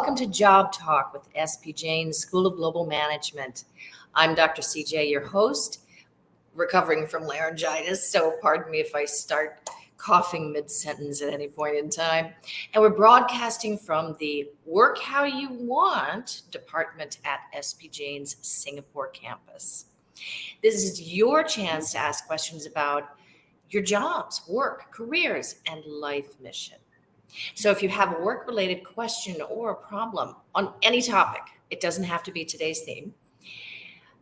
welcome to Job Talk with SP Jain School of Global Management. I'm Dr. CJ, your host, recovering from laryngitis, so pardon me if I start coughing mid-sentence at any point in time. And we're broadcasting from the Work How You Want department at SP Jain's Singapore campus. This is your chance to ask questions about your jobs, work, careers, and life mission. So if you have a work-related question or a problem on any topic, it doesn't have to be today's theme,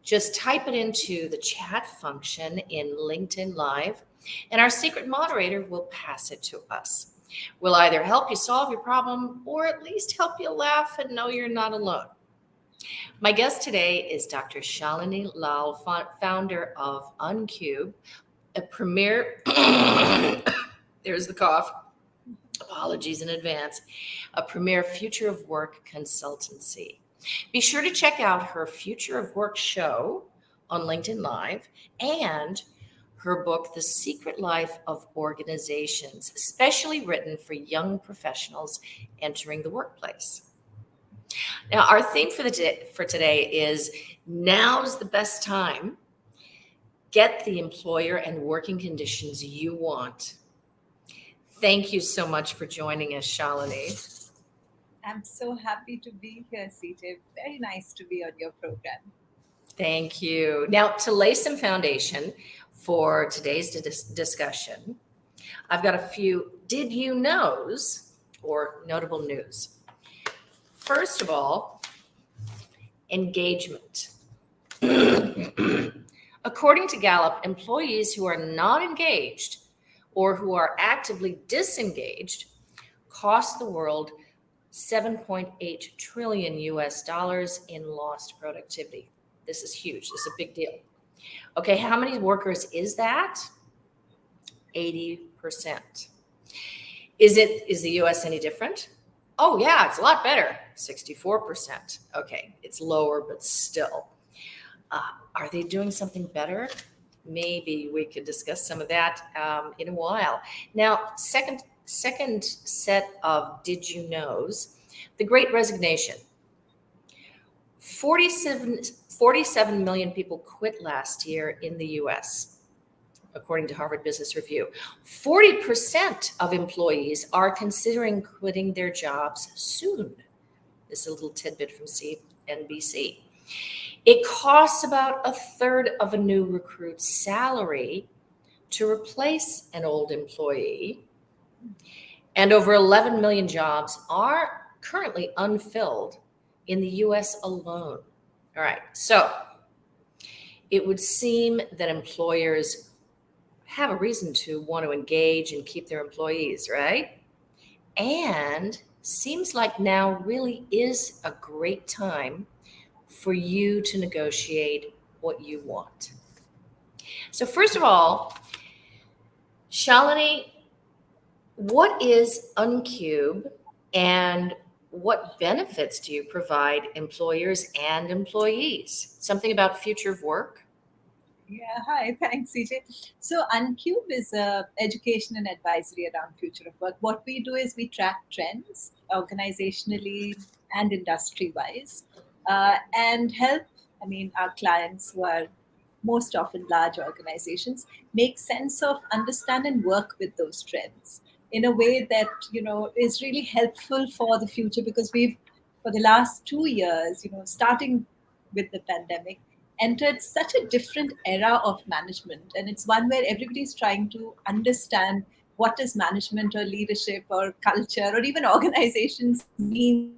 just type it into the chat function in LinkedIn Live, and our secret moderator will pass it to us. We'll either help you solve your problem or at least help you laugh and know you're not alone. My guest today is Dr. Shalini Lal, founder of Unqbe, a premier, there's the cough, apologies in advance, a premier future of work consultancy. Be sure to check out her Future of Work show on LinkedIn Live and her book, The Secret Life of Organizations, specially written for young professionals entering the workplace. Now, our theme for today is now's the best time. Get the employer and working conditions you want. Thank you so much for joining us, Shalini. I'm so happy to be here, CJ. Very nice to be on your program. Thank you. Now, to lay some foundation for today's discussion, I've got a few did you knows or notable news. First of all, engagement. According to Gallup, employees who are not engaged or who are actively disengaged cost the world $7.8 trillion in lost productivity. This is huge. This is a big deal. Okay, how many workers is that? 80%. Is the US any different? Oh yeah, it's a lot better. 64%. Okay, it's lower, but still. Are they doing something better? Maybe we could discuss some of that in a while. Now, second set of did you knows, the Great Resignation. 47 million people quit last year in the US, according to Harvard Business Review. 40% of employees are considering quitting their jobs soon. This is a little tidbit from CNBC. It costs about a third of a new recruit's salary to replace an old employee. And over 11 million jobs are currently unfilled in the US alone. All right, so it would seem that employers have a reason to want to engage and keep their employees, right? And seems like now really is a great time for you to negotiate what you want. So first of all, Shalini, what is Unqbe and what benefits do you provide employers and employees? Something about future of work? Yeah, hi, thanks, CJ. So Unqbe is education and advisory around future of work. What we do is we track trends organizationally and industry-wise and help, our clients who are most often large organizations make sense of, understand and work with those trends in a way that, is really helpful for the future, because we've, for the last 2 years, starting with the pandemic, entered such a different era of management. And it's one where everybody's trying to understand what does management or leadership or culture or even organizations mean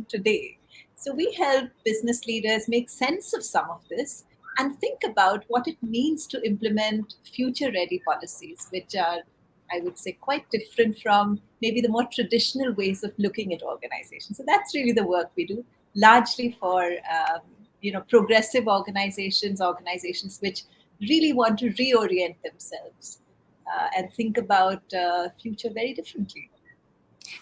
today. So we help business leaders make sense of some of this and think about what it means to implement future-ready policies, which are, I would say, quite different from maybe the more traditional ways of looking at organizations. So that's really the work we do, largely for progressive organizations which really want to reorient themselves and think about future very differently.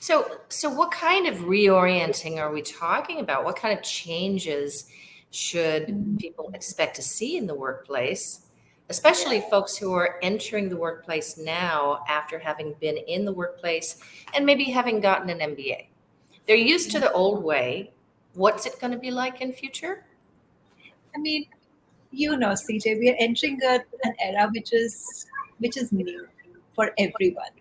So what kind of reorienting are we talking about? What kind of changes should people expect to see in the workplace, especially folks who are entering the workplace now after having been in the workplace and maybe having gotten an MBA? They're used to the old way. What's it going to be like in future? I mean, CJ, we are entering an era which is new for everyone,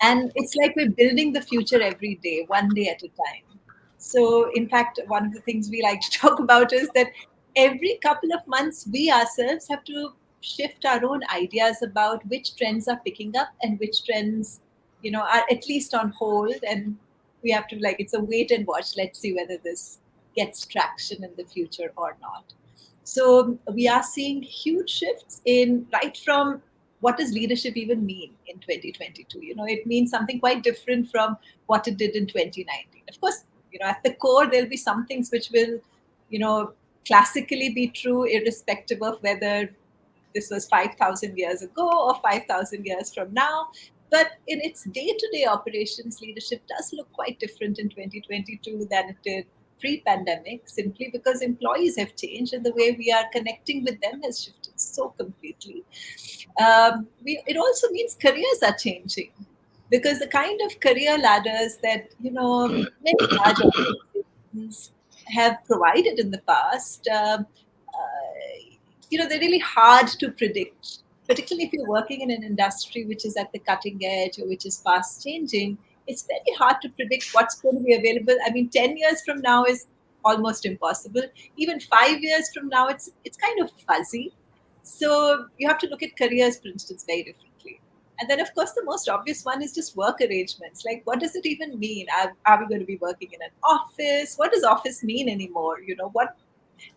and it's like we're building the future every day, one day at a time. So, in fact, one of the things we like to talk about is that every couple of months, we ourselves have to shift our own ideas about which trends are picking up and which trends, are at least on hold. And we have to, like, it's a wait and watch. Let's see whether this gets traction in the future or not. So we are seeing huge shifts in right from what does leadership even mean in 2022? It means something quite different from what it did in 2019. Of course, at the core, there'll be some things which will, classically be true, irrespective of whether this was 5,000 years ago or 5,000 years from now. But in its day-to-day operations, leadership does look quite different in 2022 than it did pre-pandemic, simply because employees have changed and the way we are connecting with them has shifted so completely. It also means careers are changing, because the kind of career ladders that many large organizations have provided in the past, they're really hard to predict, particularly if you're working in an industry which is at the cutting edge or which is fast changing. It's very hard to predict what's going to be available. I mean, 10 years from now is almost impossible. Even 5 years from now, it's kind of fuzzy. So you have to look at careers, for instance, very differently. And then, of course, the most obvious one is just work arrangements. Like, what does it even mean? Are we going to be working in an office? What does office mean anymore?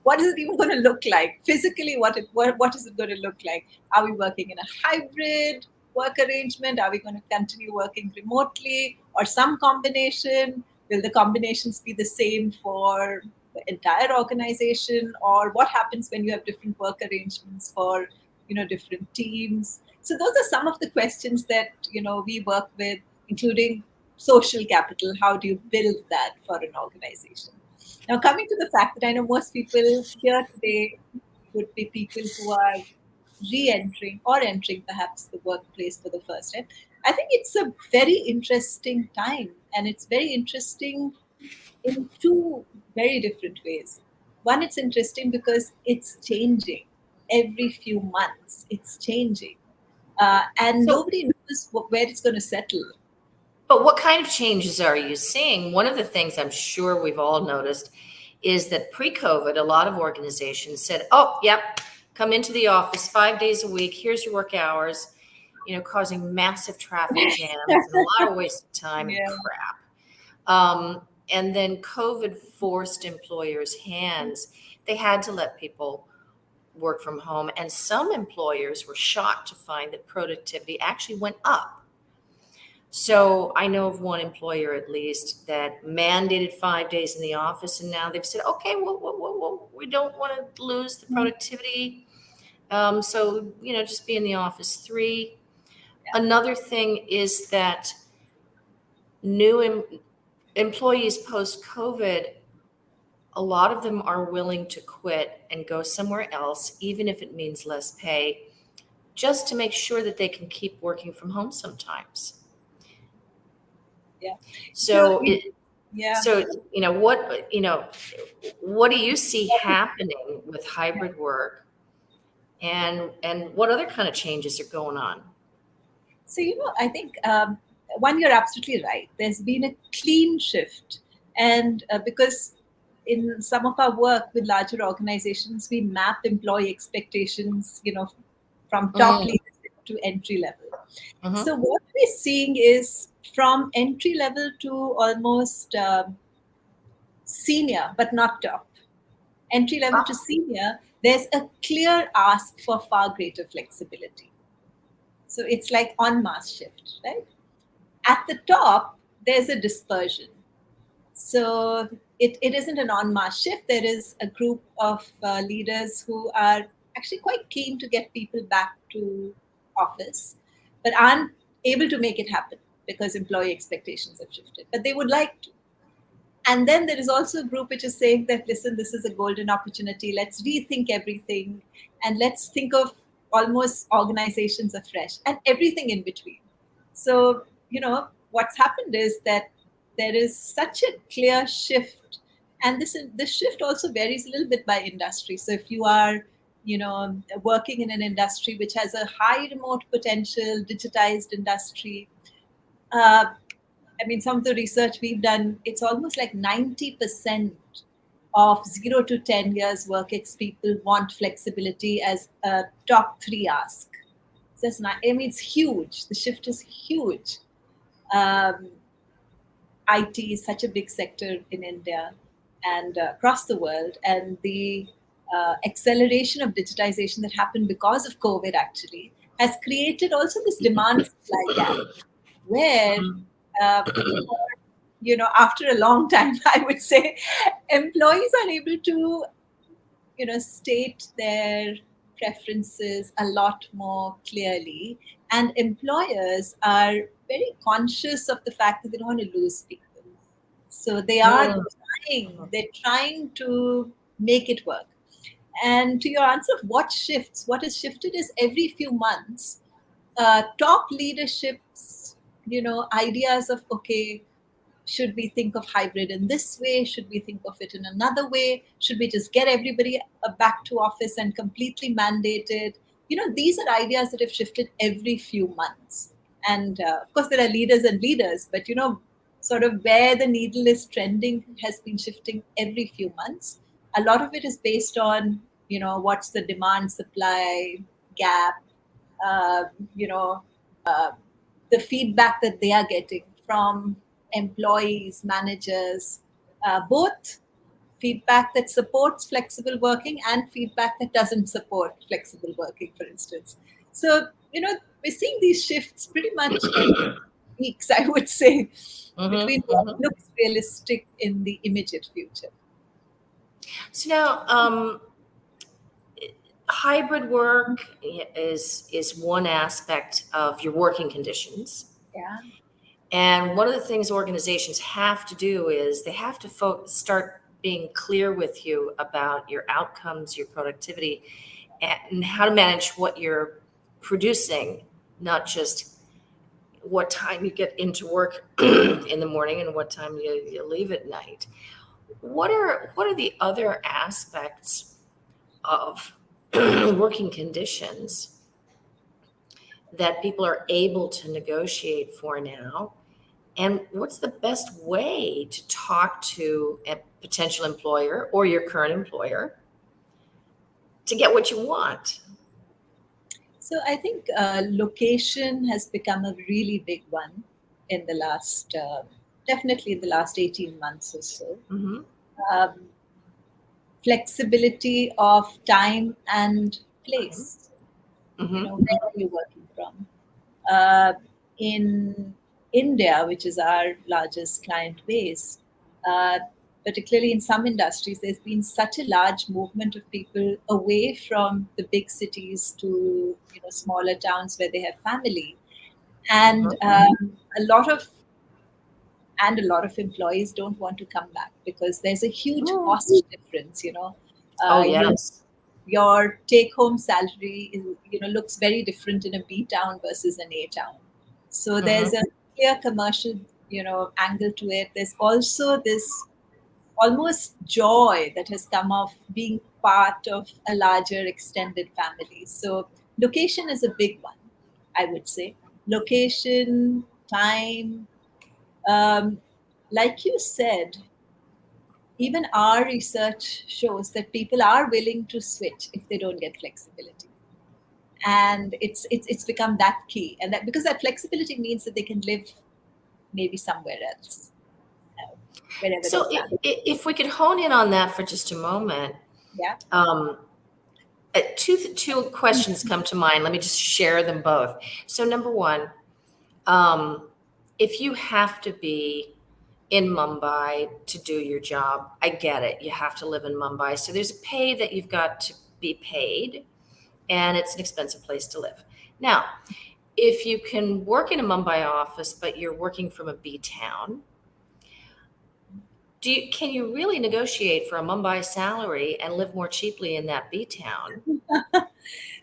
What is it even going to look like physically? What is it going to look like? Are we working in a hybrid work arrangement? Are we going to continue working remotely or some combination? Will the combinations be the same for the entire organization, or what happens when you have different work arrangements for different teams? So those are some of the questions that we work with, including social capital. How do you build that for an organization? Now, coming to the fact that I know most people here today would be people who are re-entering or entering perhaps the workplace for the first time. I think it's a very interesting time, and it's very interesting in two very different ways. One, it's interesting because it's changing every few months. It's changing, and So, nobody knows where it's going to settle. but what kind of changes are you seeing? One of the things I'm sure we've all noticed is that pre-COVID, a lot of organizations said, oh, yep, come into the office 5 days a week. Here's your work hours, causing massive traffic jams and a lot of wasted time and Yeah. crap. And then COVID forced employers' hands. They had to let people work from home. And some employers were shocked to find that productivity actually went up. So I know of one employer at least that mandated 5 days in the office, and now they've said, okay, well, we don't want to lose the productivity. So, just be in the office 3. Another thing is that new employees post-COVID, a lot of them are willing to quit and go somewhere else, even if it means less pay, just to make sure that they can keep working from home sometimes. Yeah. So, Yeah. what do you see happening with hybrid work, and what other kind of changes are going on? So, I think one, you're absolutely right. There's been a clean shift. And because in some of our work with larger organizations, we map employee expectations, from top Mm, leadership to entry level. mhm. So, what we're seeing is from entry level to almost senior, but not top. Entry level to senior, there's a clear ask for far greater flexibility. So, it's like en masse shift, right? At the top, there's a dispersion. So it isn't an en masse shift. There is a group of leaders who are actually quite keen to get people back to office, but aren't able to make it happen because employee expectations have shifted. But they would like to. And then there is also a group which is saying that, listen, this is a golden opportunity. Let's rethink everything, and let's think of almost organizations afresh and everything in between. So, what's happened is that there is such a clear shift, and this shift also varies a little bit by industry. So if you are, working in an industry which has a high remote potential, digitized industry, uh, I mean, some of the research we've done, it's almost like 90% of 0 to 10 years work ex people want flexibility as a top three ask. So it's not, I mean, it's huge. The shift is huge. Um, IT is such a big sector in India and across the world, and the acceleration of digitization that happened because of COVID actually has created also this demand supply gap where, uh, after a long time, I would say, employees are able to, state their preferences a lot more clearly, and employers are very conscious of the fact that they don't want to lose people. So they are they're trying to make it work. And to your answer of what shifts, what has shifted is every few months, top leadership's, ideas of, okay, should we think of hybrid in this way? Should we think of it in another way? Should we just get everybody back to office and completely mandate it? These are ideas that have shifted every few months. And of course, there are leaders and leaders, but sort of where the needle is trending has been shifting every few months. A lot of it is based on, what's the demand supply gap, uh, you know, uh, the feedback that they are getting from employees, managers, both feedback that supports flexible working and feedback that doesn't support flexible working, for instance. So, we're seeing these shifts pretty much every weeks, I would say, between what looks realistic in the immediate future. So now, hybrid work is one aspect of your working conditions. Yeah. And one of the things organizations have to do is they have to start being clear with you about your outcomes, your productivity, and how to manage what you're producing, not just what time you get into work in the morning and what time you leave at night. What are the other aspects of working conditions that people are able to negotiate for now? And what's the best way to talk to a potential employer or your current employer to get what you want? So I think location has become a really big one in the last, definitely in the last 18 months or so. Mm-hmm. Um, Flexibility of time and place. Mm-hmm. Where are you working from? Uh, in India, which is our largest client base, uh, particularly in some industries, there's been such a large movement of people away from the big cities to smaller towns where they have family, and a lot of employees don't want to come back because there's a huge cost difference. Oh, Your yes. your take home salary is, looks very different in a B town versus an A town. So there's a clear commercial angle to it. There's also this almost joy that has come of being part of a larger extended family. So location is a big one, I would say. Location, time, um, like you said, even our research shows that people are willing to switch if they don't get flexibility, and it's become that key, and that because that flexibility means that they can live maybe somewhere else, wherever So their family. if we could hone in on that for just a moment, Yeah. two questions come to mind. Let me just share them both. So number one, if you have to be in Mumbai to do your job, I get it. You have to live in Mumbai. So there's a pay that you've got to be paid, and it's an expensive place to live. Now, if you can work in a Mumbai office, but you're working from a B town, can you really negotiate for a Mumbai salary and live more cheaply in that B town? That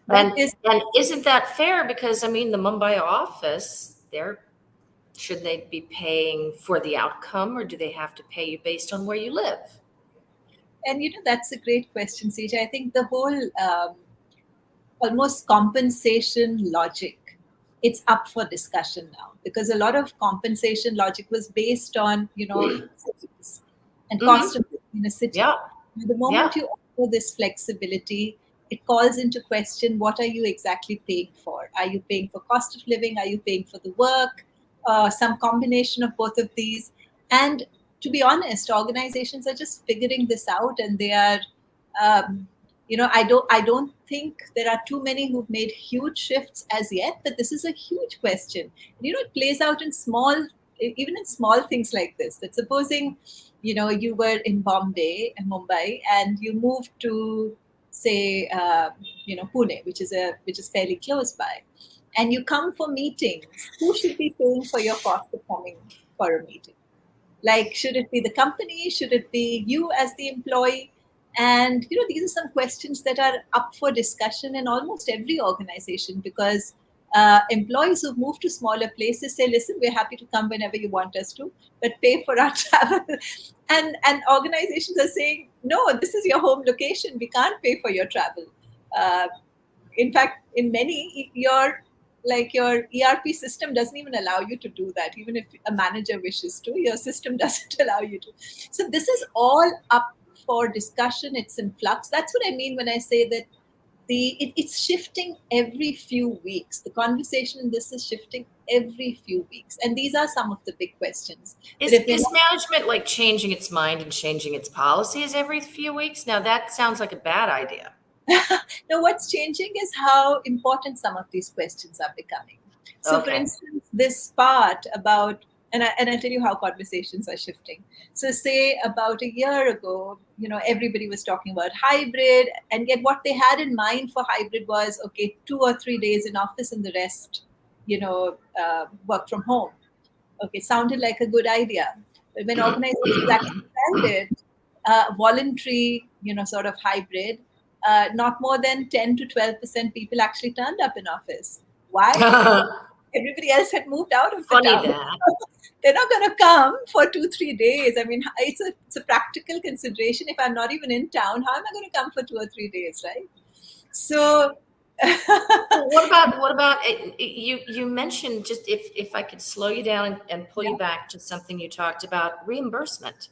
And is and isn't that fair? Because I mean, the Mumbai office, they're Should they be paying for the outcome, or do they have to pay you based on where you live? And that's a great question, CJ. I think the whole almost compensation logic, it's up for discussion now, because a lot of compensation logic was based on cities and cost of living in a city. Yeah. The moment you offer this flexibility, it calls into question, what are you exactly paying for? Are you paying for cost of living? Are you paying for the work? Some combination of both of these. And to be honest, organizations are just figuring this out, and they are um, I don't think there are too many who've made huge shifts as yet, but this is a huge question. It plays out in even in small things like this. That supposing you were in Bombay and Mumbai, and you moved to, say, Pune, which is fairly close by, and you come for meetings. Who should be paying for your cost of coming for a meeting? Like, should it be the company? Should it be you as the employee? And these are some questions that are up for discussion in almost every organization, because employees who've moved to smaller places say, listen, we're happy to come whenever you want us to, but pay for our travel. And organizations are saying, no, this is your home location, we can't pay for your travel. uh, in fact, in many, your ERP system doesn't even allow you to do that. Even if a manager wishes to, your system doesn't allow you to. So this is all up for discussion. It's in flux. That's what I mean when I say that it's shifting every few weeks. The conversation in this is shifting every few weeks, and these are some of the big questions. Is management like changing its mind and changing its policies every few weeks? Now that sounds like a bad idea. Now, what's changing is how important some of these questions are becoming. So, for instance, this part about, and I tell you how conversations are shifting. So, say about a year ago, everybody was talking about hybrid, and yet what they had in mind for hybrid was, okay, 2 or 3 days in office and the rest, work from home. Okay, sounded like a good idea. But when organizations actually tried it, voluntary, sort of hybrid, not more than 10 to 12% people actually turned up in office. Why? Because everybody else had moved out of the town. That. They're not going to come for 2-3 days. I mean, it's a practical consideration. If I'm not even in town, how am I going to come for 2 or 3 days, right? So what about you mentioned, just if I could slow you down and pull you back to something you talked about, reimbursement.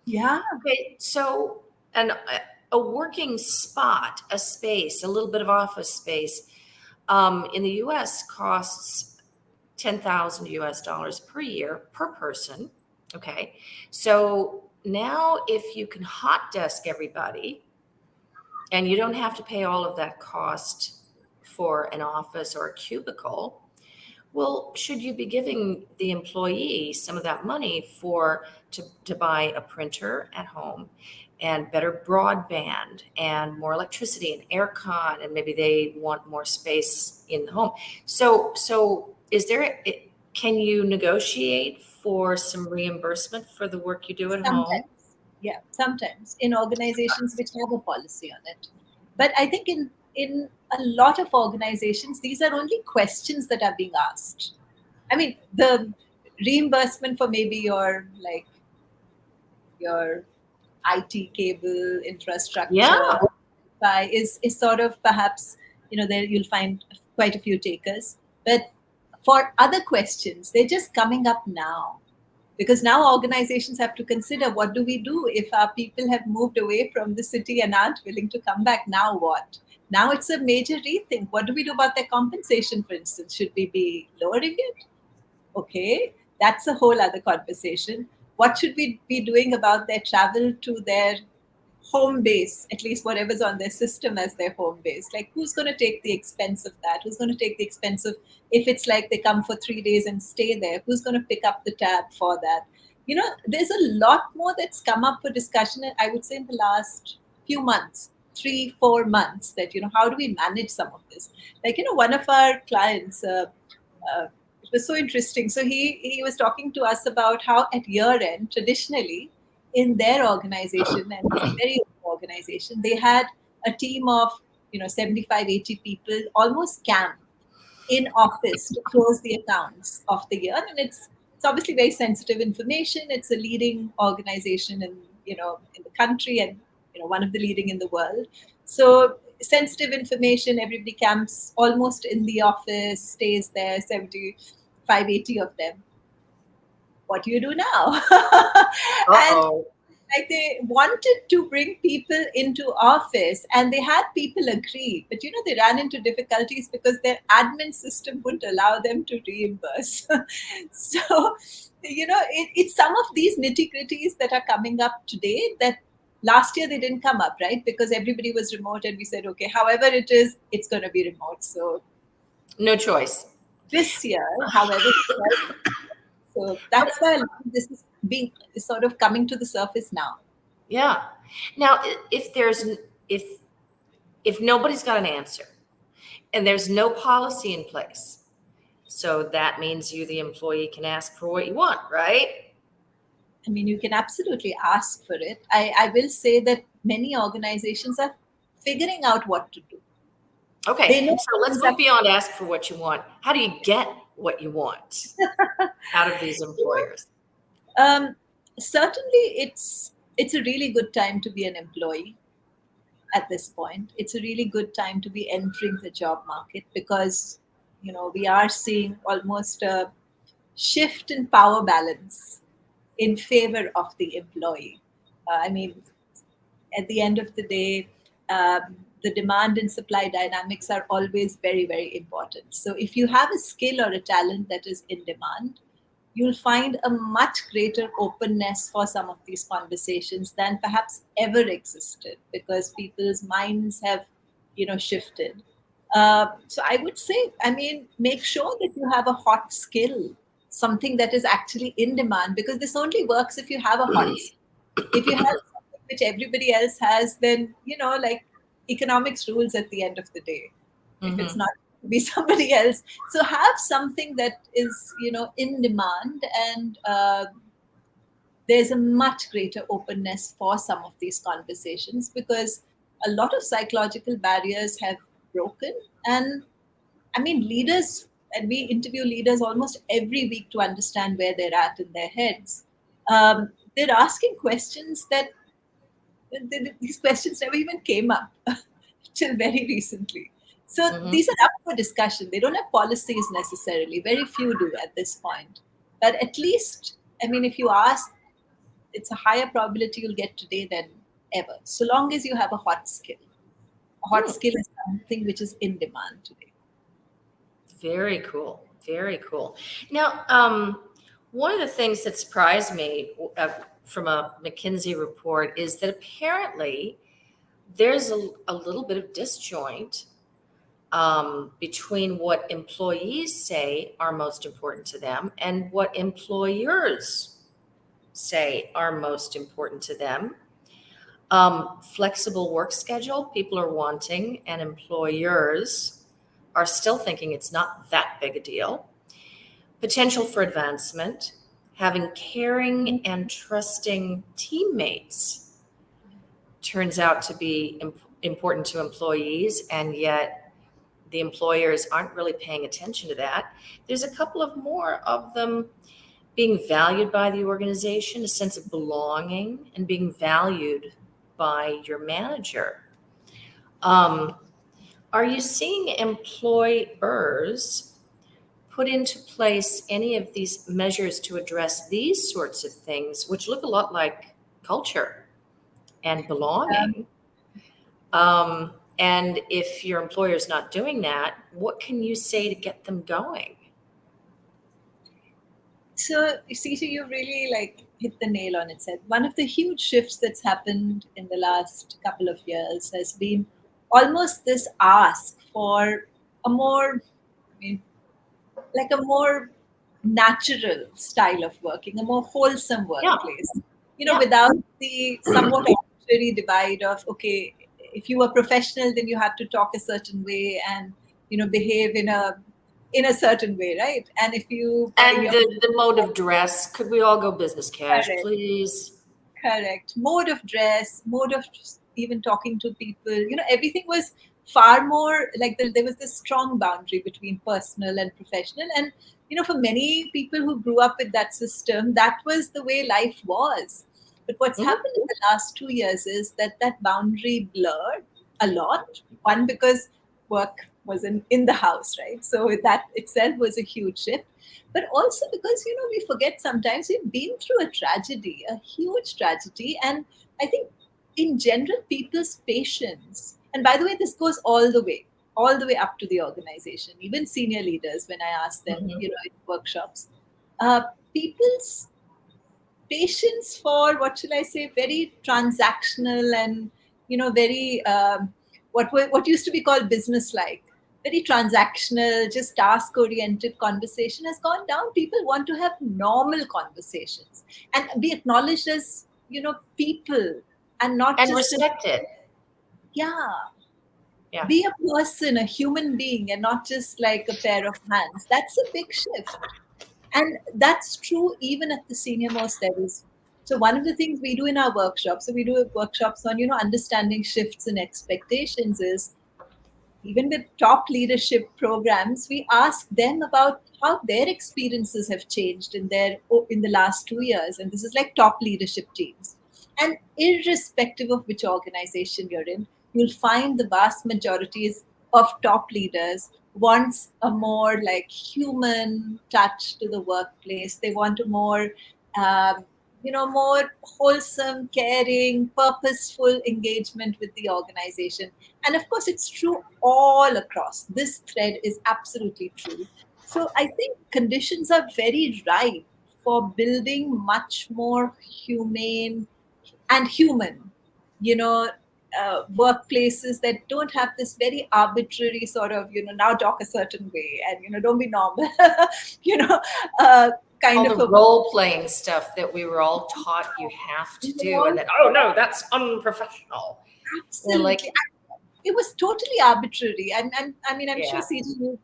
Yeah. Okay, so a working spot, a space, a little bit of office space in the US costs $10,000 per year per person. Okay, so now if you can hot desk everybody and you don't have to pay all of that cost for an office or a cubicle, well, should you be giving the employee some of that money to buy a printer at home and better broadband and more electricity and aircon, and maybe they want more space in the home? So can you negotiate for some reimbursement for the work you do at home? Yeah, sometimes in organizations which have a policy on it. But I think in a lot of organizations, these are only questions that are being asked. I mean, the reimbursement for maybe your IT cable infrastructure is sort of, perhaps, there you'll find quite a few takers. But for other questions, they're just coming up now. Because now organizations have to consider, what do we do if our people have moved away from the city and aren't willing to come back? Now what? Now it's a major rethink. What do we do about their compensation, for instance? Should we be lowering it? Okay, that's a whole other conversation. What should we be doing about their travel to their home base, at least whatever's on their system as their home base? Like, who's going to take the expense of that? Who's going to take the expense of, if it's like they come for 3 days and stay there, who's going to pick up the tab for that? There's a lot more that's come up for discussion, I would say, in the last few months, 3-4 months, that how do we manage some of this? Like, one of our clients, it was so interesting. So he was talking to us about how at year end, traditionally, in their organization, and it's a very old organization, they had a team of 75-80 people almost camped in office to close the accounts of the year. And it's it's obviously very sensitive information. It's a leading organization in the country, and one of the leading in the world. So sensitive information, everybody camps almost in the office, stays there, 75, 80 of them. What do you do now? And Uh-oh. like they wanted to bring people into office and they had people agree, but they ran into difficulties because their admin system wouldn't allow them to reimburse. So it's some of these nitty-gritties that are coming up today that last year they didn't come up, right? Because everybody was remote and we said, okay, however it is, it's going to be remote. So No choice. this year, however, so that's why this is being sort of coming to the surface now. Yeah. Now, if nobody's got an answer and there's no policy in place, so that means you, the employee, can ask for what you want, right? I mean, you can absolutely ask for it. I will say that many organizations are figuring out what to do. Okay, They know so let's move beyond ask for what you want. How do you get what you want out of these employers? Certainly, it's a really good time to be an employee at this point. It's a really good time to be entering the job market because we are seeing almost a shift in power balance in favor of the employee. I mean, at the end of the day, the demand and supply dynamics are always very, very important. So if you have a skill or a talent that is in demand, you'll find a much greater openness for some of these conversations than perhaps ever existed because people's minds have, shifted. So I would say, I mean, make sure that you have a hot skill, something that is actually in demand, because this only works if you have a hot skill. If you have something which everybody else has, then like economics rules at the end of the day. If it's not to be somebody else, so have something that is in demand, and there's a much greater openness for some of these conversations because a lot of psychological barriers have broken. And I mean, leaders, and we interview leaders almost every week to understand where they're at in their heads. They're asking questions that these questions never even came up till very recently. So these are up for discussion. They don't have policies necessarily. Very few do at this point. But at least, I mean, if you ask, it's a higher probability you'll get today than ever, so long as you have a hot skill. A hot skill is something which is in demand today. Very cool. Very cool. Now, one of the things that surprised me from a McKinsey report is that apparently there's a little bit of disjoint between what employees say are most important to them and what employers say are most important to them. Flexible work schedule, people are wanting, and employers are still thinking it's not that big a deal. Potential for advancement, having caring and trusting teammates turns out to be important to employees, and yet the employers aren't really paying attention to that. There's a couple of more of them being valued by the organization, a sense of belonging, and being valued by your manager. Are you seeing employers put into place any of these measures to address these sorts of things, which look a lot like culture and belonging? And if your employer is not doing that, what can you say to get them going? So, CJ, you really hit the nail on its head. One of the huge shifts that's happened in the last couple of years has been almost this ask for a more, I mean, like a more natural style of working, a more wholesome workplace. Without the somewhat arbitrary divide of, okay, if you were professional, then you had to talk a certain way and behave in a certain way, right? And if you and the mode of dress, could we all go business cash, correct, please? correct, mode of dress, mode of even talking to people, everything was far more like there was this strong boundary between personal and professional. And, for many people who grew up with that system, that was the way life was. But what's Mhm. happened in the last 2 years is that boundary blurred a lot. One, because work was in the house, right? So that itself was a huge shift. But also because, we forget sometimes we've been through a tragedy, a huge tragedy. And I think in general, people's patience, and by the way, this goes all the way up to the organization, even senior leaders, when I ask them, Mhm. in workshops, people's patience for, what shall I say, very transactional and, very, what used to be called business like, very transactional, just task oriented conversation has gone down. People want to have normal conversations and be acknowledged as, people, and not And just as, respect it. yeah, Yeah. be a person, a human being, and not just like a pair of hands. That's a big shift. And that's true even at the senior most levels. So one of the things we do in our workshops, so we do workshops on, understanding shifts and expectations, is even with top leadership programs, we ask them about how their experiences have changed in the last 2 years. And this is like top leadership teams. And irrespective of which organization you're in, you'll find the vast majorities of top leaders wants a more like human touch to the workplace. They want a more more wholesome, caring, purposeful engagement with the organization. And of course, it's true all across. This thread is absolutely true. So I think conditions are very ripe for building much more humane and human, you know, workplaces that don't have this very arbitrary sort of, now talk a certain way and, don't be normal, you know, uh, All kind the of a role playing stuff that we were all taught you have to do, and role. then, oh no, that's unprofessional. We're like, Absolutely. It was totally arbitrary. And I mean, I'm sure yeah. CG,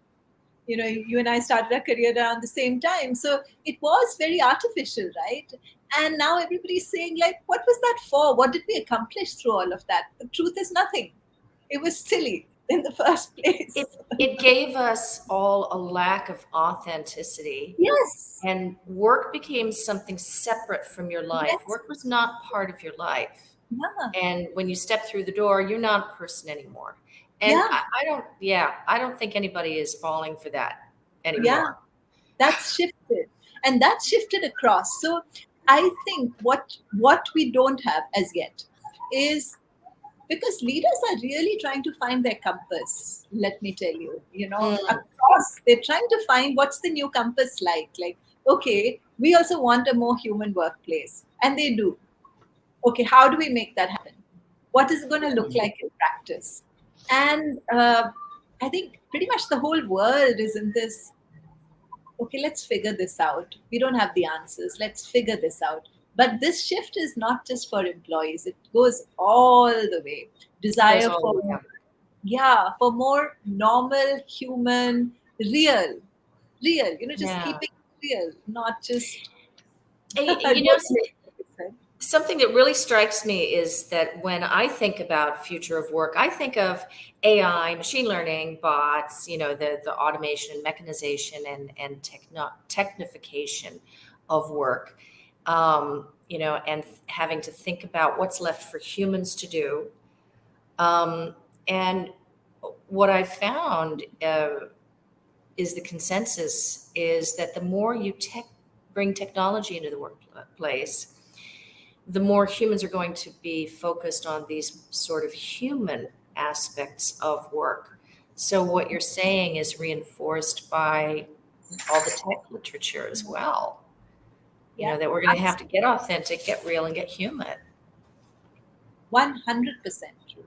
you and I started our career around the same time. So it was very artificial, right? And now everybody's saying, like, what was that for? What did we accomplish through all of that? The truth is nothing. It was silly in the first It place. it gave us all a lack of authenticity, Yes. and work became something separate from your life. Yes. Work was not part of your life. Yeah. And when you step through the door, you're not a person anymore. And Yeah. I don't think anybody is falling for that Yeah. anymore. That's shifted. And that's shifted across. So I think what we don't have as yet is, because leaders are really trying to find their compass, let me tell you, Mm, across, they're trying to find what's the new compass like, okay, we also want a more human workplace, and they do. Okay, how do we make that happen? What is it going to look like in practice? And I think pretty much the whole world is in this, okay, let's figure this out. We don't have the answers. Let's figure this out. But this shift is not just for employees, it goes all the way. it goes Desire all the for, way down. yeah, for more normal, human, real, just Yeah. keeping it real, not just You know, rote. something that really strikes me is that when I think about future of work, I think of AI, machine learning, bots, the automation, mechanization, and technification of work. And having to think about what's left for humans to do. And what I found is the consensus is that the more you bring technology into the workplace, the more humans are going to be focused on these sort of human aspects of work. So what you're saying is reinforced by all the tech literature as well. Yeah, That we're going to have to get authentic, get real, and get human. 100% true,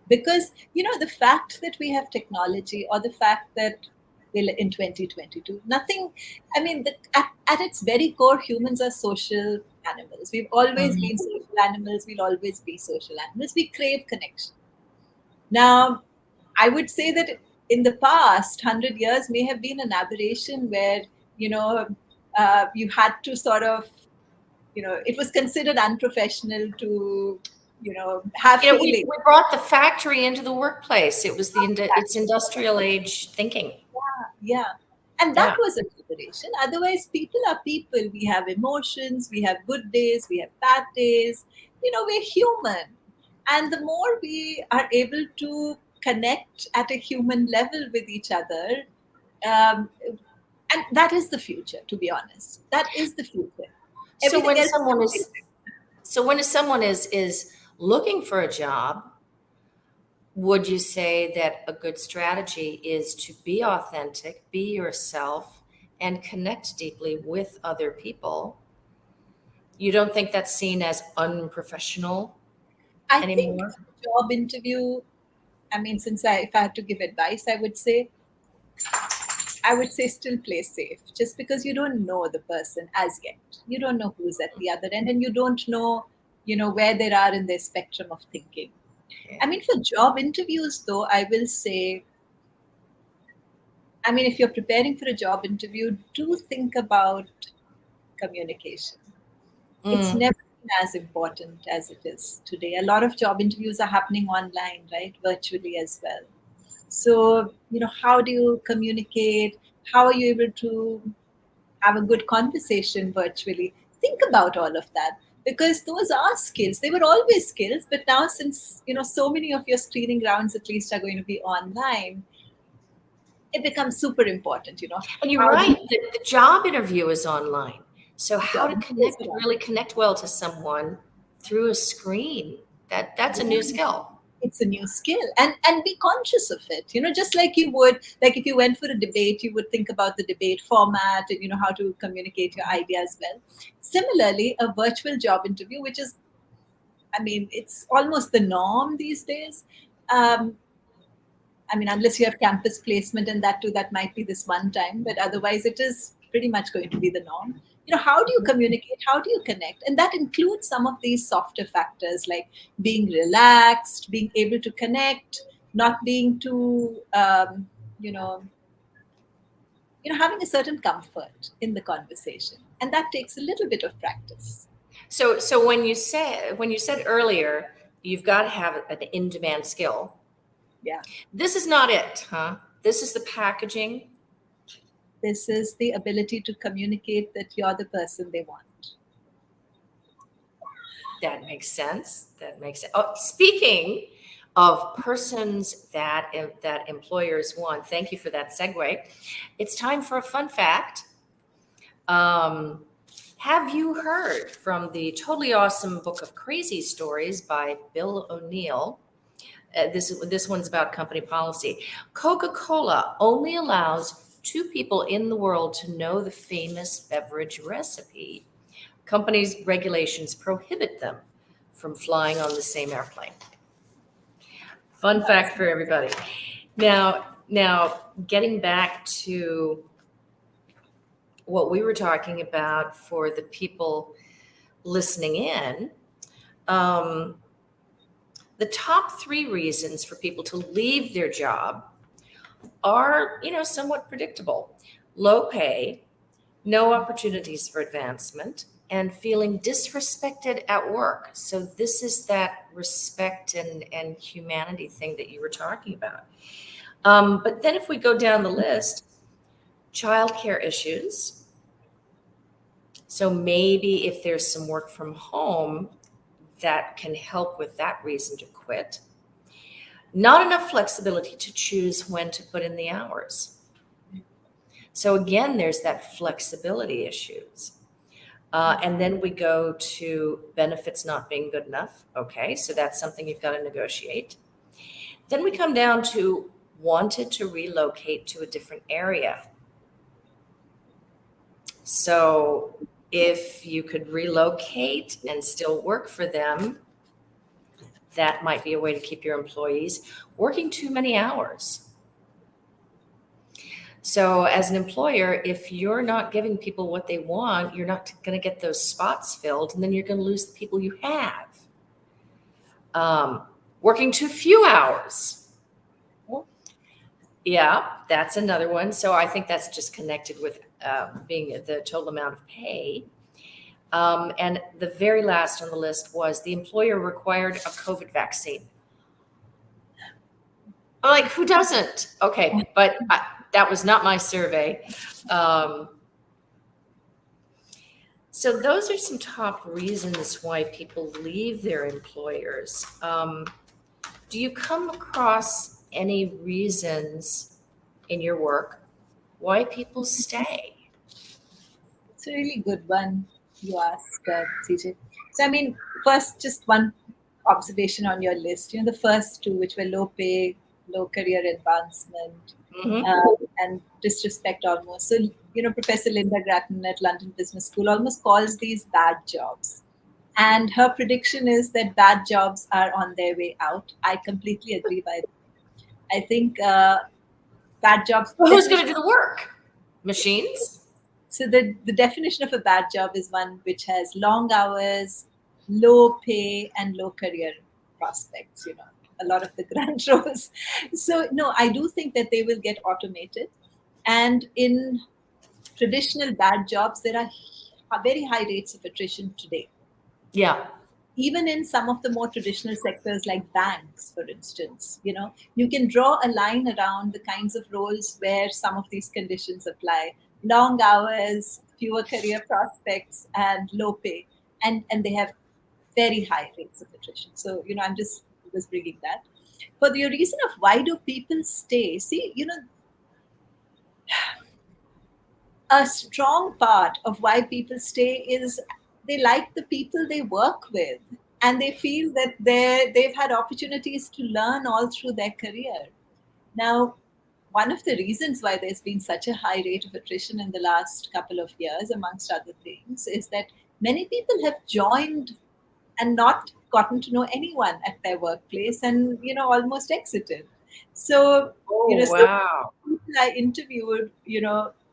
because the fact that we have technology, or the fact that we're in 2022, nothing, I mean, at its very core, humans are social animals. We've always Mhm. been social animals. We'll always be social animals. We crave connection. Now, I would say that in the past 100 years may have been an aberration where, you know you had to sort of, it was considered unprofessional to have You know, we feelings. brought the factory into the workplace. It was it's industrial age thinking. Yeah. And that Yeah. was a liberation. Otherwise, people are people. We have emotions, we have good days, we have bad days. We're human. And the more we are able to connect at a human level with each other, um, and that is the future, to be honest. That is the future. So Everything when else is someone is replacing. someone is looking for a job, would you say that a good strategy is to be authentic, be yourself, and connect deeply with other people? You don't think that's seen as unprofessional I think anymore? job interview, if I had to give advice, I would say still play safe, just because you don't know the person as yet. You don't know who's at the other end, and you don't know, where they are in their spectrum of thinking. Yeah. For job interviews, though, I will say, if you're preparing for a job interview, do think about communication. It's Mm. never been as important as it is today. A lot of job interviews are happening online, right? Virtually as well. So, how do you communicate? How are you able to have a good conversation virtually? Think about all of that, because those are skills. They were always skills, but now, since so many of your screening rounds at least are going to be online, it becomes super important. And you're How do right, you the job interview is online. So how job to interviews connect, are really connect well to someone through a screen. That's a new online. skill. It's a new skill, and be conscious of it, just like you would, like if you went for a debate, you would think about the debate format and how to communicate your ideas well. Similarly, a virtual job interview, which is, it's almost the norm these days. um, unless you have campus placement, and that too, that might be this one time, but otherwise it is pretty much going to be the norm. How do you communicate? How do you connect? And that includes some of these softer factors, like being relaxed, being able to connect, not being too, having a certain comfort in the conversation. And that takes a little bit of practice. So when you said earlier, you've got to have an in-demand skill. Yeah. This is not it, huh? This is the packaging. This is the ability to communicate that you're the person they want. That makes sense. That makes sense. Oh, speaking of persons that employers want, thank you for that segue. It's time for a fun fact. Um, have you heard from the totally awesome book of crazy stories by Bill O'Neill? This one's about company policy. Coca-Cola only allows 2 people in the world to know the famous beverage recipe. Companies' regulations prohibit them from flying on the same airplane. Fun fact for everybody. Now, getting back to what we were talking about for the people listening in, the top 3 reasons for people to leave their job are, somewhat predictable. Low pay, no opportunities for advancement, and feeling disrespected at work. So this is that respect and humanity thing that you were talking about. But then if we go down the list, childcare issues. So maybe if there's some work from home, that can help with that reason to quit. Not enough flexibility to choose when to put in the hours. So again, there's that flexibility issues. And then we go to benefits not being good enough. Okay, so that's something you've got to negotiate. Then we come down to wanted to relocate to a different area. So if you could relocate and still work for them, that might be a way to keep your employees working too many hours. So as an employer, if you're not giving people what they want, you're not going to get those spots filled, and then you're going to lose the people you have. Working too few hours. Yeah, that's another one. So I think that's just connected with being the total amount of pay. And the very last on the list was the employer required a COVID vaccine. I'm like, who doesn't? Okay, but that was not my survey. So those are some top reasons why people leave their employers. Do you come across any reasons in your work why people stay? It's a really good one you asked, CJ. So, I mean, first, just one observation on your list. The first two, which were low pay, low career advancement, Mm-hmm. and disrespect almost. So, Professor Linda Grattan at London Business School almost calls these bad jobs. And her prediction is that bad jobs are on their way out. I completely agree by that. I think bad jobs Well, who's going to definition. do the work? Machines? So the definition of a bad job is one which has long hours, low pay, and low career prospects. A lot of the grand roles. So no, I do think that they will get automated, and in traditional bad jobs, there are very high rates of attrition today. Yeah. Even in some of the more traditional sectors like banks, for instance, you can draw a line around the kinds of roles where some of these conditions apply: long hours, fewer career prospects, and low pay. And they have very high rates of attrition. So, I'm just was bringing that. For the reason of why do people stay, see, a strong part of why people stay is they like the people they work with, and they feel that they've had opportunities to learn all through their career. Now, one of the reasons why there's been such a high rate of attrition in the last couple of years, amongst other things, is that many people have joined and not gotten to know anyone at their workplace, and almost exited. So, Oh, some wow. people I interviewed,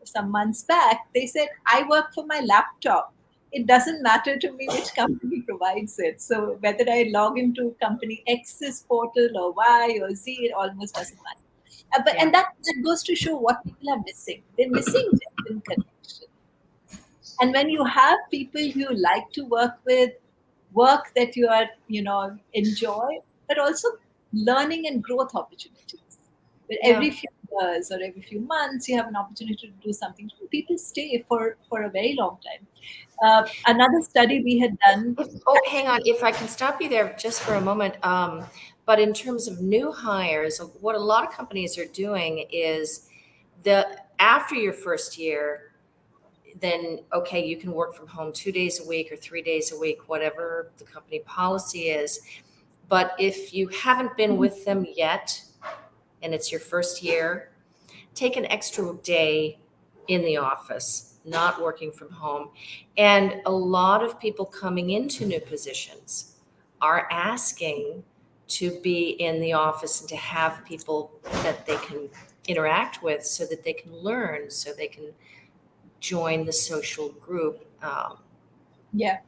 some months back, they said, I work for my laptop. It doesn't matter to me which company provides it. So whether I log into company X's portal or Y or Z, it almost doesn't matter. Yeah. And that goes to show what people are missing. They're missing genuine connection. And when you have people you like to work with, work that you are, enjoy, but also learning and growth opportunities. But Yeah. every few years or every few months, you have an opportunity to do something. People stay for a very long time. Another study we had done. Hang on. If I can stop you there just for a moment. But in terms of new hires, what a lot of companies are doing is after your first year, then okay, you can work from home 2 days a week or 3 days a week, whatever the company policy is. But if you haven't been with them yet, and it's your first year, take an extra day in the office, not working from home. And a lot of people coming into new positions are asking to be in the office and to have people that they can interact with so that they can learn, so they can join the social group. Yeah.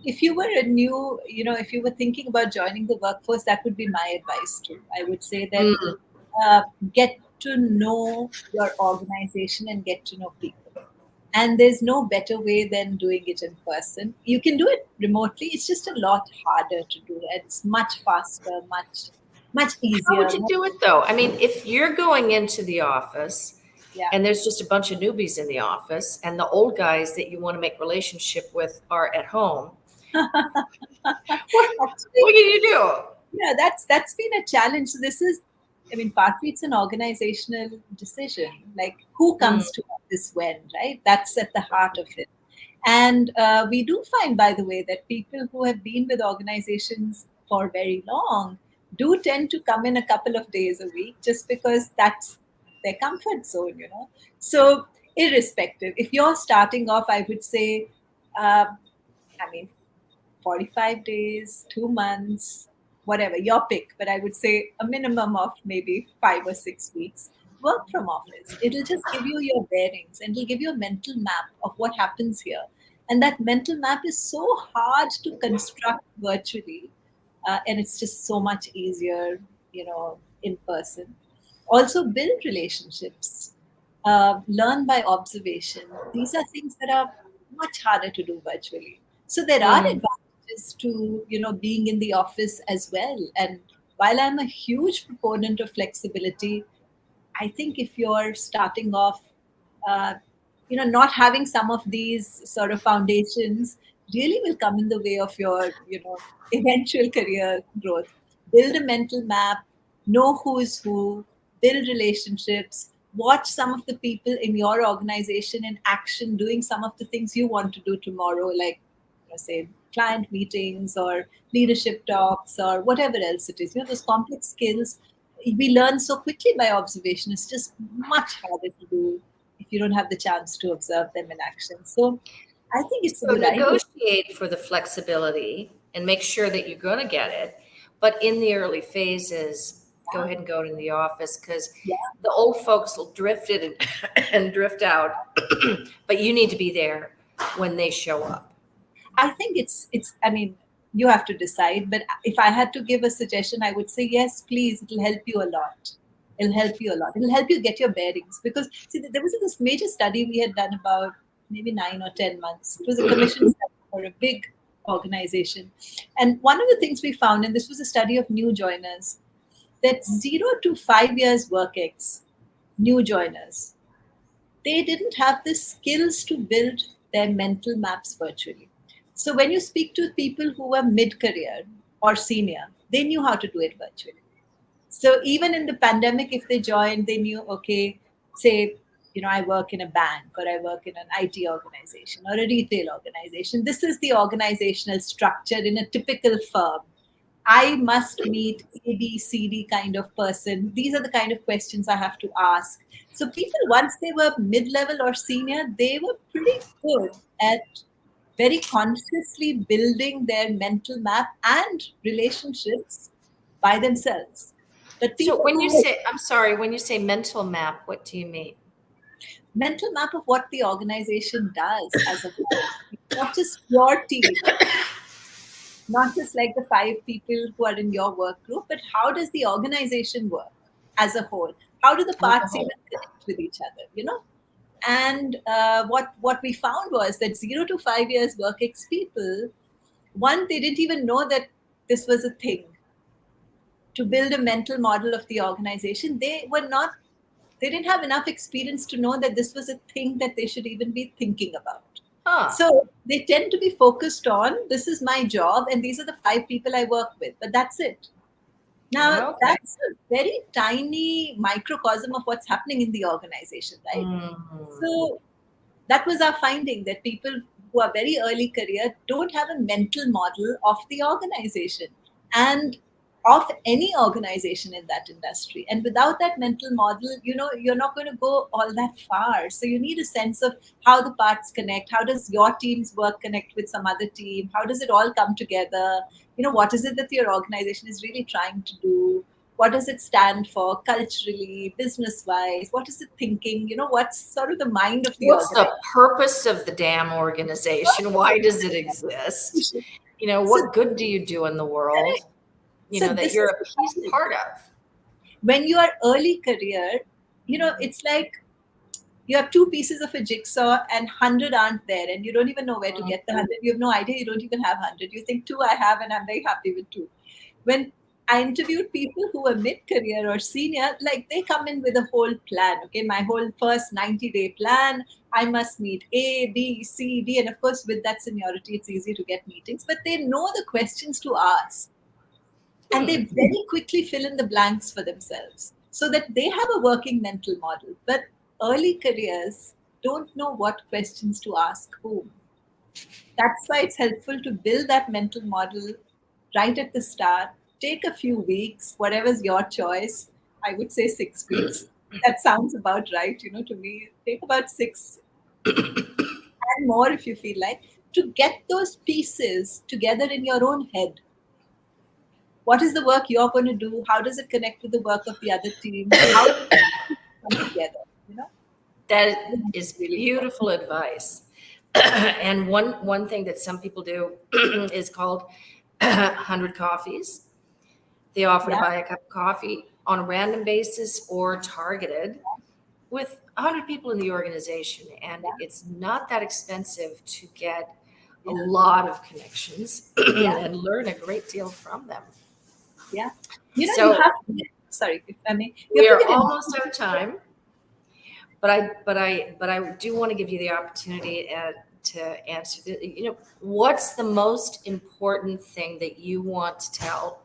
If you were if you were thinking about joining the workforce, that would be my advice too. I would say that Mm. get to know your organization and get to know people. And there's no better way than doing it in person. You can do it remotely. It's just a lot harder to do. It's much faster, much How easier. would you do it though? I mean, if you're going into the office Yeah. and there's just a bunch of newbies in the office and the old guys that you want to make relationship with are at home, what Actually, can you do? yeah, that's been a challenge. So this is, I mean, partly it's an organizational decision, like who Mm. comes to office when, right? That's at the heart of it. And we do find, by the way, that people who have been with organizations for very long do tend to come in a couple of days a week, just because that's their comfort zone. So irrespective, if you're starting off, I would say, uh, I mean, 45 days, 2 months, whatever, your pick. But I would say a minimum of maybe 5 or 6 weeks. Work from office. It'll just give you your bearings, and it'll give you a mental map of what happens here. And that mental map is so hard to construct virtually. And it's just so much easier, in person. Also, build relationships. Learn by observation. These are things that are much harder to do virtually. So there are advantages to, being in the office as well. And while I'm a huge proponent of flexibility, I think if you're starting off, uh, not having some of these sort of foundations really will come in the way of your, eventual career growth. Build a mental map, know who is who, build relationships, watch some of the people in your organization in action doing some of the things you want to do tomorrow, like, say, client meetings or leadership talks or whatever else it is. Those complex skills we learn so quickly by observation. It's just much harder to do if you don't have the chance to observe them in action. So I think it's a So good idea. negotiate for the flexibility and make sure that you're going to get it. But in the early phases, go ahead and go to the office, because Yeah, the old folks will drift it and drift out. But you need to be there when they show up. I think it's. I mean, you have to decide. But if I had to give a suggestion, I would say yes, please. It'll help you a lot. It'll help you a lot. It'll help you get your bearings, because see, there was this major study we had done about maybe 9 or 10 months. It was a commission study for a big organization, and one of the things we found, and this was a study of new joiners, that 0 to 5 years work ex new joiners, they didn't have the skills to build their mental maps virtually. So when you speak to people who were mid-career or senior, they knew how to do it virtually. So even in the pandemic, if they joined, they knew, okay, say, I work in a bank or I work in an IT organization or a retail organization. This is the organizational structure in a typical firm. I must meet A, B, C, D kind of person. These are the kind of questions I have to ask. So people, once they were mid-level or senior, they were pretty good at very consciously building their mental map and relationships by themselves. But So people when you who say, I'm sorry, when you say mental map, what do you mean? mental map of what the organization does as a whole, not just your team, not just like the 5 people who are in your work group, but how does the organization work as a whole? How do the As a parts even whole. connect with each other? And what we found was that 0 to 5 years work ex people, one, they didn't even know that this was a thing. To build a mental model of the organization, they didn't have enough experience to know that this was a thing that they should even be thinking about. Huh. So they tend to be focused on, this is my job and these are the 5 people I work with, but that's it. Now, Okay. that's a very tiny microcosm of what's happening in the organization, right? Mhm. So that was our finding, that people who are very early career don't have a mental model of the organization and of any organization in that industry. And without that mental model, you're not going to go all that far. So you need a sense of how the parts connect. How does your team's work connect with some other team? How does it all come together? What is it that your organization is really trying to do? What does it stand for culturally, business wise? What is it thinking? What's sort of the mind of the What's the organization? purpose of the damn organization? Why does it exist? So, What good do you do in the world, correct. So that this you're is a the piece challenge. part of? When you are early career, it's like you have 2 pieces of a jigsaw and 100 aren't there, and you don't even know where to get the 100. You have no idea. You don't even have 100. You think two I have, and I'm very happy with two. When I interviewed people who were mid-career or senior, like they come in with a whole plan. Okay, my whole first 90-day plan. I must meet A, B, C, D, and of course, with that seniority, it's easy to get meetings. But they know the questions to ask, and they very quickly fill in the blanks for themselves so that they have a working mental model. But early careers don't know what questions to ask whom. That's why it's helpful to build that mental model right at the start. Take a few weeks, whatever's your choice. I would say 6 weeks. That sounds about right, to me. Take about six and more if you feel like, to get those pieces together in your own head. What is the work you're going to do? How does it connect with the work of the other team? How does it come together? That This is is really important. beautiful advice. And one thing that some people do is called 100 coffees. They offer to Yeah, buy a cup of coffee on a random basis or targeted with 100 people in the organization. And yeah, it's not that expensive to get a lot of connections Yeah. and learn a great deal from them. Yeah. You So have to sorry, if I may. We are almost out of time, but I do want to give you the opportunity to answer what's the most important thing that you want to tell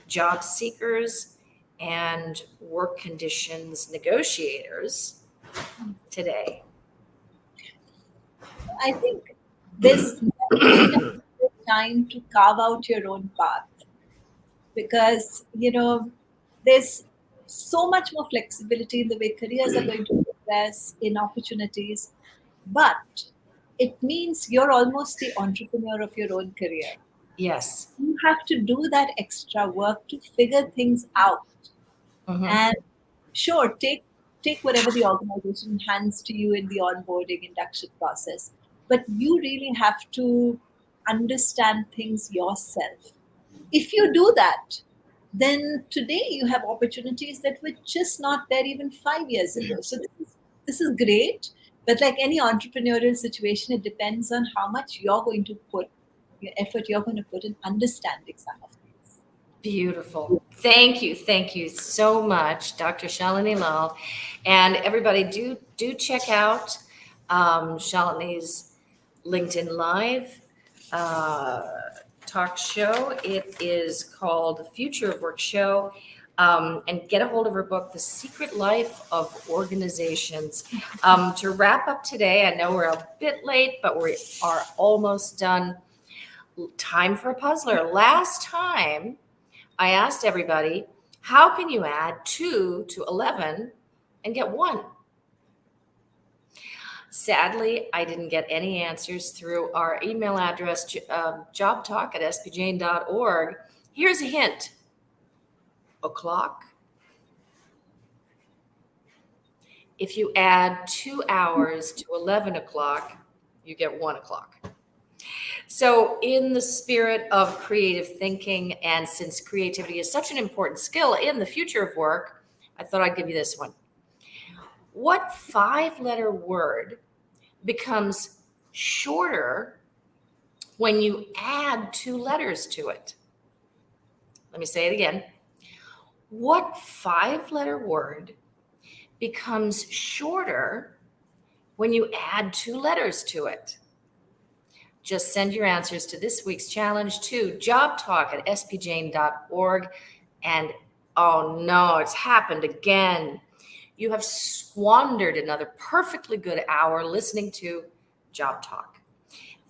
job seekers and work conditions negotiators today? I think there's never time to carve out your own path, because there's so much more flexibility in the way careers are going to progress, in opportunities, but it means you're almost the entrepreneur of your own career. Yes. You have to do that extra work to figure things out. And sure, take whatever the organization hands to you in the onboarding induction process, but you really have to understand things yourself. If you do that, then today you have opportunities that were just not there even 5 years ago. So this is great, but like any entrepreneurial situation, it depends on how much you're going to put, your effort you're going to put in understanding some of things. Beautiful. Thank you so much, Dr. Shalini Lal. And everybody, do check out Shalini's LinkedIn Live talk show. It is called The Future of Work Show. And get a hold of her book, The Secret Life of Organizations. To wrap up today, I know we're a bit late, but we are almost done. Time for a puzzler. Last time, I asked everybody, how can you add 2 to 11 and get 1? Sadly, I didn't get any answers through our email address, jobtalk@spjane.org. Here's a hint. O'clock. If you add 2 hours to 11 o'clock, you get 1 o'clock. So in the spirit of creative thinking, and since creativity is such an important skill in the future of work, I thought I'd give you this one. What 5-letter word becomes shorter when you add 2 letters to it? Let me say it again. What 5-letter word becomes shorter when you add 2 letters to it? Just send your answers to this week's challenge to jobtalk@spjane.org. And oh no, it's happened again. You have squandered another perfectly good hour listening to Job Talk.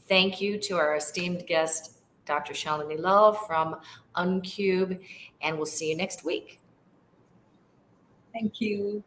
Thank you to our esteemed guest, Dr. Shalini Lal from Unqbe, and we'll see you next week. Thank you.